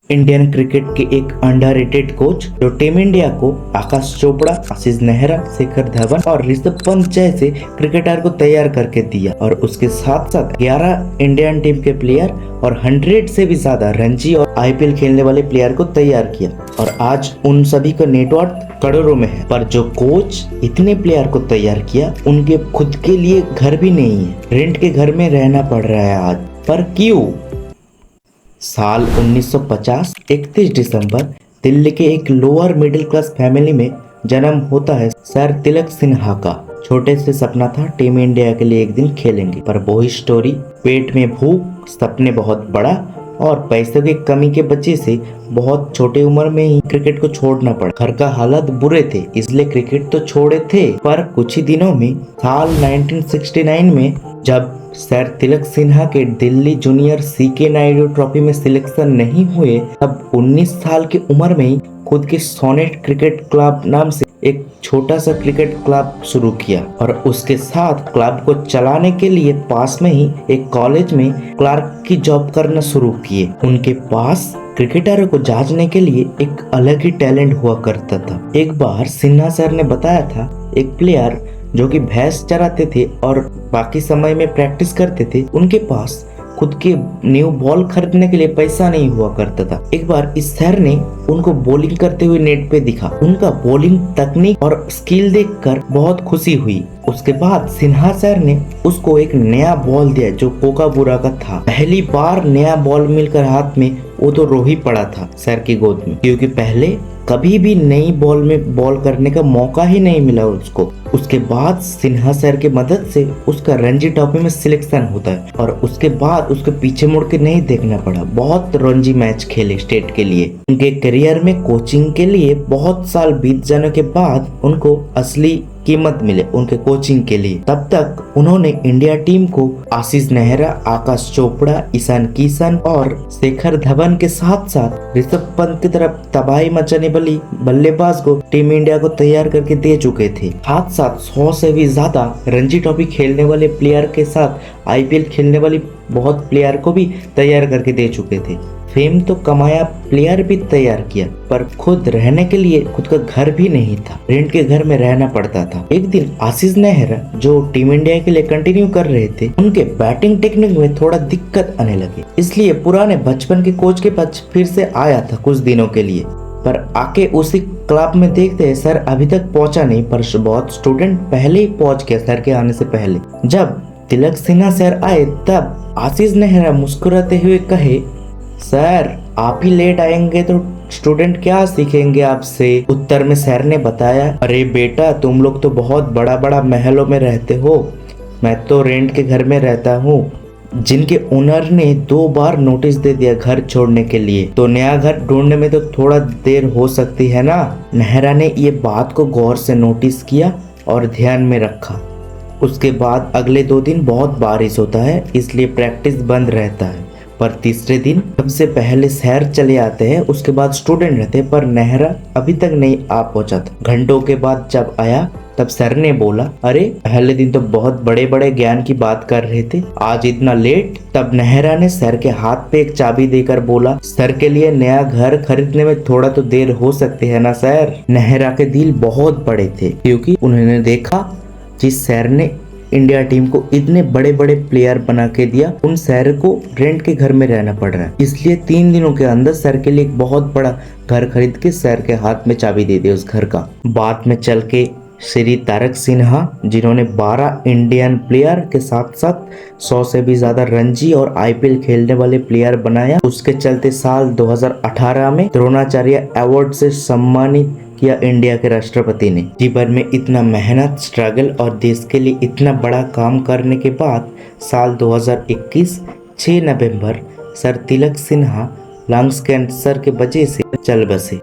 Indian cricket के एक underrated coach जो टीम इंडिया को आकाश चोपड़ा, आशीष नेहरा, शिखर धवन और ऋषभ पंत जैसे क्रिकेटर को तैयार करके दिया और उसके साथ साथ 11 इंडियन टीम के प्लेयर और 100 से भी ज्यादा रणजी और आईपीएल खेलने वाले प्लेयर को तैयार किया और आज उन सभी का नेटवर्क करोड़ों में है। पर जो कोच इतने प्लेयर को तैयार किया उनके खुद के लिए घर भी नहीं है, रेंट के घर में रहना पड़ रहा है आज। पर क्यों? साल 1950 31 दिसंबर दिल्ली के एक लोअर मिडिल क्लास फैमिली में जन्म होता है सर तिलक सिन्हा का। छोटे से सपना था टीम इंडिया के लिए एक दिन खेलेंगे, पर वही स्टोरी, पेट में भूख, सपने बहुत बड़ा और पैसों की कमी के वजह से बहुत छोटी उम्र में ही क्रिकेट को छोड़ना पड़ा। घर का हालात बुरे थे इसलिए क्रिकेट तो छोड़े थे, पर कुछ ही दिनों में साल 1969 में जब सर तिलक सिन्हा के दिल्ली जूनियर सीके नायडू ट्रॉफी में सिलेक्शन नहीं हुए, तब 19 साल की उम्र में ही खुद के सोनेट क्रिकेट क्लब नाम से एक छोटा सा क्रिकेट क्लब शुरू किया और उसके साथ क्लब को चलाने के लिए पास में ही एक कॉलेज में क्लार्क की जॉब करना शुरू किए। उनके पास क्रिकेटरों को जांचने के लिए एक अलग ही टैलेंट हुआ करता था। एक बार सिन्हा सर ने बताया था एक प्लेयर जो कि भैंस चराते थे और बाकी समय में प्रैक्टिस करते थे, उनके पास खुद के न्यू बॉल खरीदने के लिए पैसा नहीं हुआ करता था। एक बार इस सर ने उनको बॉलिंग करते हुए नेट पे दिखा। उनका बॉलिंग तकनीक और स्किल देखकर बहुत खुशी हुई। उसके बाद सिन्हा सर ने उसको एक नया बॉल दिया जो कोकाबुरा का था। पहली बार नया बॉल मिलकर हाथ में वो तो रो ही पड़ा था सर की गोद में, क्योंकि पहले कभी भी नई बॉल में बॉल करने का मौका ही नहीं मिला उसको। उसके बाद सिन्हा सर की मदद से उसका रणजी ट्रॉफी में सिलेक्शन होता है और उसके बाद उसके पीछे मुड़ के नहीं देखना पड़ा। बहुत रणजी मैच खेले स्टेट के लिए। उनके करियर में कोचिंग के लिए बहुत साल बीत जाने के बाद उनको असली कीमत मिले उनके कोचिंग के लिए। तब तक उन्होंने इंडिया टीम को आशीष नेहरा, आकाश चोपड़ा, ईशान किशन और शिखर धवन के साथ साथ ऋषभ पंत की तरफ तबाही मचाने वाली बल्लेबाज को टीम इंडिया को तैयार करके दे चुके थे। साथ साथ 100 से भी ज्यादा रणजी ट्रॉफी खेलने वाले प्लेयर के साथ आईपीएल खेलने वाली बहुत प्लेयर को भी तैयार करके दे चुके थे। फेम तो कमाया, प्लेयर भी तैयार किया, पर खुद रहने के लिए खुद का घर भी नहीं था, रेंट के घर में रहना पड़ता था। एक दिन आशीष नेहरा जो टीम इंडिया के लिए कंटिन्यू कर रहे थे, उनके बैटिंग टेक्निक में थोड़ा दिक्कत आने लगी, इसलिए पुराने बचपन के कोच के पास फिर से आया था कुछ दिनों के लिए। पर आके उसी क्लब में देखते हैं सर अभी तक पहुंचा नहीं, पर बहुत स्टूडेंट पहले ही पहुंच गया सर के आने से पहले। जब तिलक सिन्हा सर आए तब आशीष नेहरा मुस्कुराते हुए कहे, सर आप ही लेट आएंगे तो स्टूडेंट क्या सीखेंगे आपसे। उत्तर में सर ने बताया, अरे बेटा तुम लोग तो बहुत बड़ा बड़ा महलों में रहते हो, मैं तो रेंट के घर में रहता हूँ जिनके ओनर ने 2 बार नोटिस दे दिया घर छोड़ने के लिए, तो नया घर ढूंढने में तो थोड़ा देर हो सकती है ना। नेहरा ने ये बात को गौर से नोटिस किया और ध्यान में रखा। उसके बाद अगले 2 दिन बहुत बारिश होता है इसलिए प्रैक्टिस बंद रहता है, पर तीसरे दिन सबसे पहले शहर चले आते हैं, उसके बाद स्टूडेंट रहते हैं, पर नेहरा अभी तक नहीं आ पहुंचा था। घंटों के बाद जब आया तब सर ने बोला, अरे पहले दिन तो बहुत बड़े बड़े ज्ञान की बात कर रहे थे, आज इतना लेट। तब नेहरा ने सर के हाथ पे एक चाबी देकर बोला, सर के लिए नया घर खरीदने में थोड़ा तो देर हो सकती है ना सर। नेहरा के दिल बहुत बड़े थे क्योंकि उन्होंने देखा जिस सर ने इंडिया टीम को इतने बड़े बड़े प्लेयर बना के दिया, उन सर को रेंट के घर में रहना पड़ रहा है, इसलिए 3 दिनों के अंदर सर के लिए एक बहुत बड़ा घर खरीद के सर के हाथ में चाबी दे दी उस घर का। बाद में चल के श्री तारक सिन्हा जिन्होंने 12 इंडियन प्लेयर के साथ साथ 100 से भी ज्यादा रणजी और आईपीएल खेलने वाले प्लेयर बनाया, उसके चलते साल 2018 में द्रोणाचार्य अवार्ड से सम्मानित किया इंडिया के राष्ट्रपति ने। जीवन में इतना मेहनत, स्ट्रगल और देश के लिए इतना बड़ा काम करने के बाद साल 2021 6 नवंबर sir Tilak Sinha lungs cancer के वजह से चल बसे।